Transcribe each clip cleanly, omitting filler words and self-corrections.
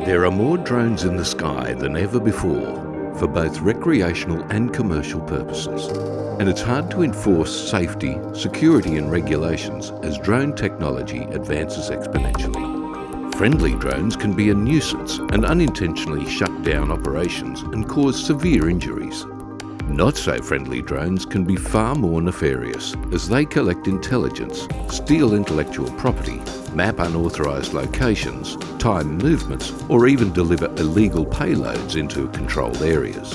There are more drones in the sky than ever before for both recreational and commercial purposes. And it's hard to enforce safety, security and regulations as drone technology advances exponentially. Friendly drones can be a nuisance and unintentionally shut down operations and cause severe injuries. Not so friendly drones can be far more nefarious as they collect intelligence, steal intellectual property, map unauthorised locations, time movements, or even deliver illegal payloads into controlled areas.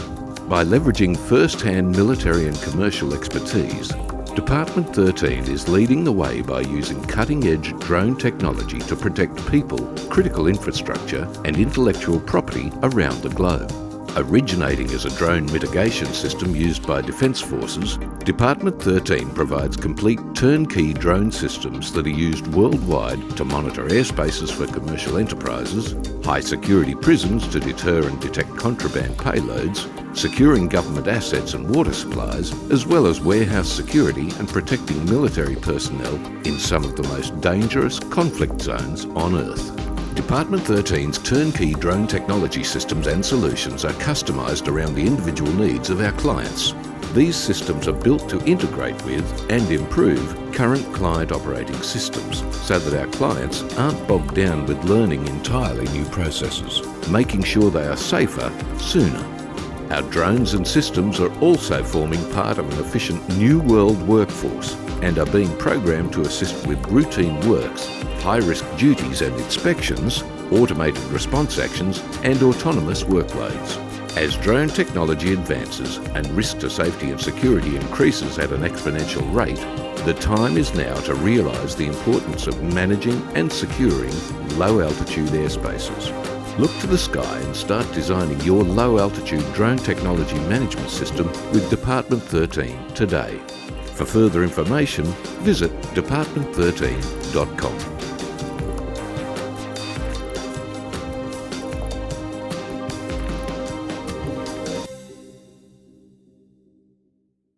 By leveraging first-hand military and commercial expertise, Department 13 is leading the way by using cutting-edge drone technology to protect people, critical infrastructure, and intellectual property around the globe. Originating as a drone mitigation system used by Defence Forces, Department 13 provides complete turnkey drone systems that are used worldwide to monitor airspaces for commercial enterprises, high-security prisons to deter and detect contraband payloads, securing government assets and water supplies, as well as warehouse security and protecting military personnel in some of the most dangerous conflict zones on Earth. Department 13's turnkey drone technology systems and solutions are customised around the individual needs of our clients. These systems are built to integrate with and improve current client operating systems so that our clients aren't bogged down with learning entirely new processes, making sure they are safer sooner. Our drones and systems are also forming part of an efficient new world workforce and are being programmed to assist with routine works, high-risk duties and inspections, automated response actions and autonomous workloads. As drone technology advances and risk to safety and security increases at an exponential rate, the time is now to realise the importance of managing and securing low-altitude airspaces. Look to the sky and start designing your low-altitude drone technology management system with Department 13 today. For further information, visit department13.com.